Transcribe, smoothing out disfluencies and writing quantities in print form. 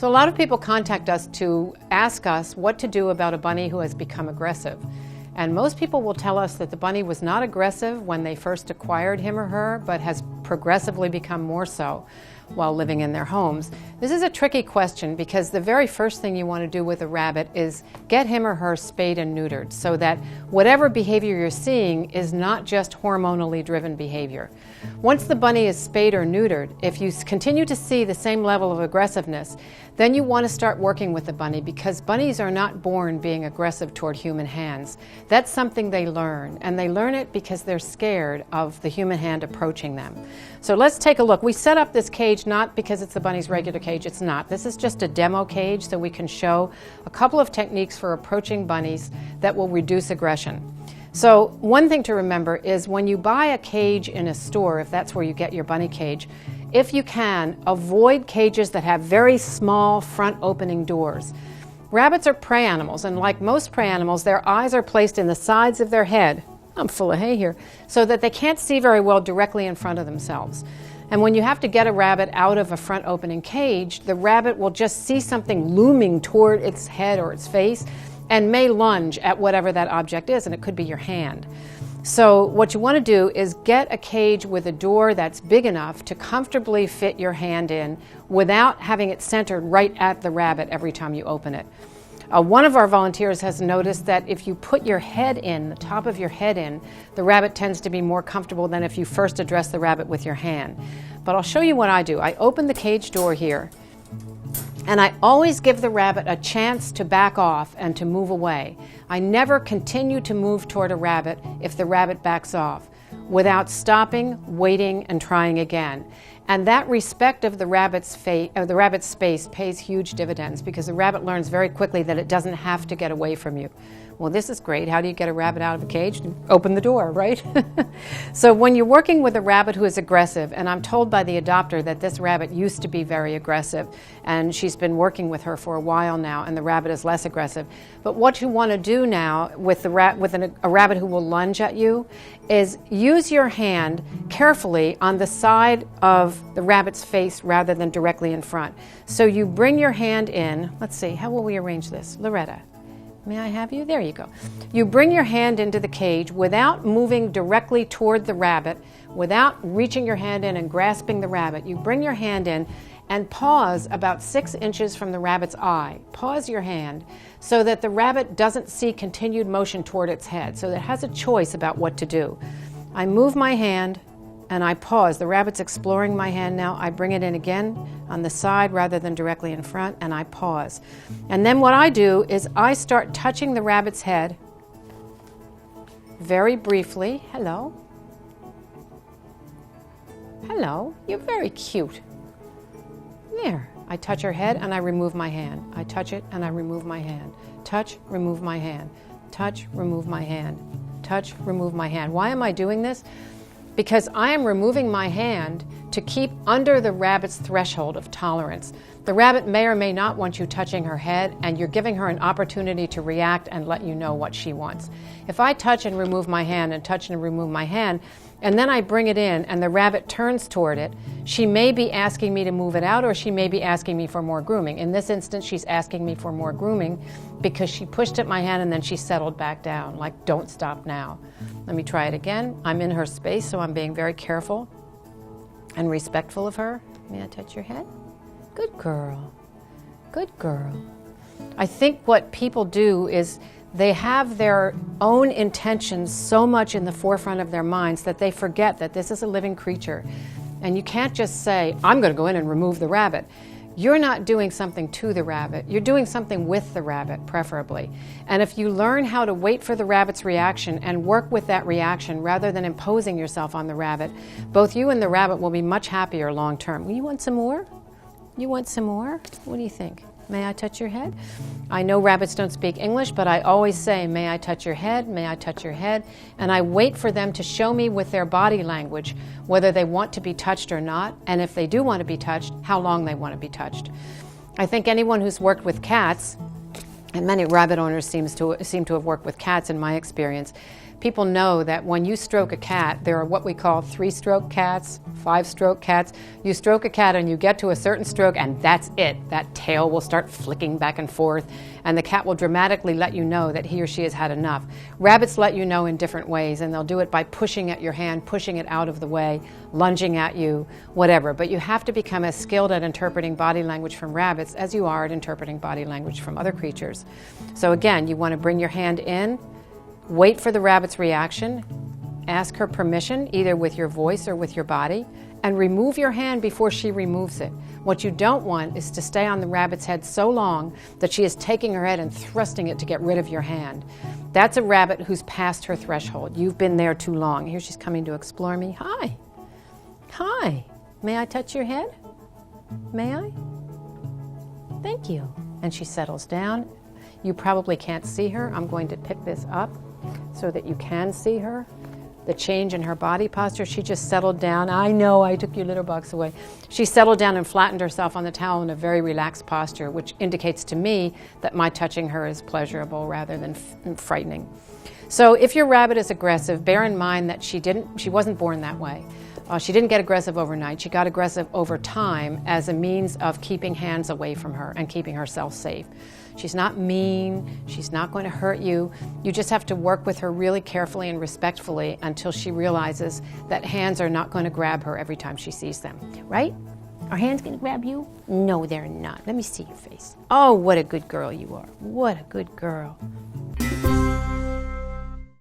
So a lot of people contact us to ask us what to do about a bunny who has become aggressive. And most people will tell us that the bunny was not aggressive when they first acquired him or her, but has progressively become more so while living in their homes. This is a tricky question because the very first thing you want to do with a rabbit is get him or her spayed and neutered so that whatever behavior you're seeing is not just hormonally driven behavior. Once the bunny is spayed or neutered, if you continue to see the same level of aggressiveness, then you want to start working with the bunny because bunnies are not born being aggressive toward human hands. That's something they learn, and they learn it because they're scared of the human hand approaching them. So let's take a look. We set up this cage not because it's the bunny's regular cage, it's not. This is just a demo cage so we can show a couple of techniques for approaching bunnies that will reduce aggression. So one thing to remember is when you buy a cage in a store, if that's where you get your bunny cage, if you can, avoid cages that have very small front opening doors. Rabbits are prey animals, and like most prey animals, their eyes are placed in the sides of their head. I'm full of hay here, so that they can't see very well directly in front of themselves. And when you have to get a rabbit out of a front opening cage, the rabbit will just see something looming toward its head or its face and may lunge at whatever that object is, and it could be your hand. So what you want to do is get a cage with a door that's big enough to comfortably fit your hand in without having it centered right at the rabbit every time you open it. One of our volunteers has noticed that if you put your head in, the top of your head in, the rabbit tends to be more comfortable than if you first address the rabbit with your hand. But I'll show you what I do. I open the cage door here, and I always give the rabbit a chance to back off and to move away. I never continue to move toward a rabbit if the rabbit backs off without stopping, waiting, and trying again. And that respect of the rabbit's space pays huge dividends because the rabbit learns very quickly that it doesn't have to get away from you. Well, this is great. How do you get a rabbit out of a cage? Open the door, right? So when you're working with a rabbit who is aggressive, and I'm told by the adopter that this rabbit used to be very aggressive, and she's been working with her for a while now, and the rabbit is less aggressive. But what you want to do now with a rabbit who will lunge at you is use your hand carefully on the side of the rabbit's face rather than directly in front. So you bring your hand in. Let's see, how will we arrange this? Loretta, may I have you? There you go. You bring your hand into the cage without moving directly toward the rabbit, without reaching your hand in and grasping the rabbit. You bring your hand in and pause about 6 inches from the rabbit's eye. Pause your hand so that the rabbit doesn't see continued motion toward its head, so that it has a choice about what to do. I move my hand and I pause. The rabbit's exploring my hand now. I bring it in again on the side rather than directly in front, and I pause. And then what I do is I start touching the rabbit's head very briefly. Hello. Hello. You're very cute. There. I touch her head and I remove my hand. I touch it and I remove my hand. Touch, remove my hand. Touch, remove my hand. Touch, remove my hand. Why am I doing this? Because I am removing my hand to keep under the rabbit's threshold of tolerance. The rabbit may or may not want you touching her head, and you're giving her an opportunity to react and let you know what she wants. If I touch and remove my hand and touch and remove my hand, and then I bring it in and the rabbit turns toward it, she may be asking me to move it out, or she may be asking me for more grooming. In this instance, she's asking me for more grooming because she pushed at my hand and then she settled back down, like, don't stop now. Let me try it again. I'm in her space, so I'm being very careful and respectful of her. May I touch your head? Good girl. Good girl. I think what people do is they have their own intentions so much in the forefront of their minds that they forget that this is a living creature. And you can't just say, I'm going to go in and remove the rabbit. You're not doing something to the rabbit. You're doing something with the rabbit, preferably. And if you learn how to wait for the rabbit's reaction and work with that reaction rather than imposing yourself on the rabbit, both you and the rabbit will be much happier long term. You want some more? You want some more? What do you think? May I touch your head? I know rabbits don't speak English, but I always say, may I touch your head? May I touch your head? And I wait for them to show me with their body language whether they want to be touched or not, and if they do want to be touched, how long they want to be touched. I think anyone who's worked with cats, and many rabbit owners seem to have worked with cats in my experience, people know that when you stroke a cat, there are what we call 3-stroke cats, 5-stroke cats. You stroke a cat and you get to a certain stroke and that's it. That tail will start flicking back and forth and the cat will dramatically let you know that he or she has had enough. Rabbits let you know in different ways, and they'll do it by pushing at your hand, pushing it out of the way, lunging at you, whatever. But you have to become as skilled at interpreting body language from rabbits as you are at interpreting body language from other creatures. So again, you want to bring your hand in, wait for the rabbit's reaction, ask her permission, either with your voice or with your body, and remove your hand before she removes it. What you don't want is to stay on the rabbit's head so long that she is taking her head and thrusting it to get rid of your hand. That's a rabbit who's past her threshold. You've been there too long. Here she's coming to explore me. Hi. Hi. May I touch your head? May I? Thank you. And she settles down. You probably can't see her. I'm going to pick this up so that you can see her. The change in her body posture, she just settled down. I know, I took your litter box away. She settled down and flattened herself on the towel in a very relaxed posture, which indicates to me that my touching her is pleasurable rather than frightening. So if your rabbit is aggressive, bear in mind that she wasn't born that way. She didn't get aggressive overnight. She got aggressive over time as a means of keeping hands away from her and keeping herself safe. She's not mean. She's not going to hurt you. You just have to work with her really carefully and respectfully until she realizes that hands are not going to grab her every time she sees them. Right? Are hands going to grab you? No, they're not. Let me see your face. Oh, what a good girl you are. What a good girl.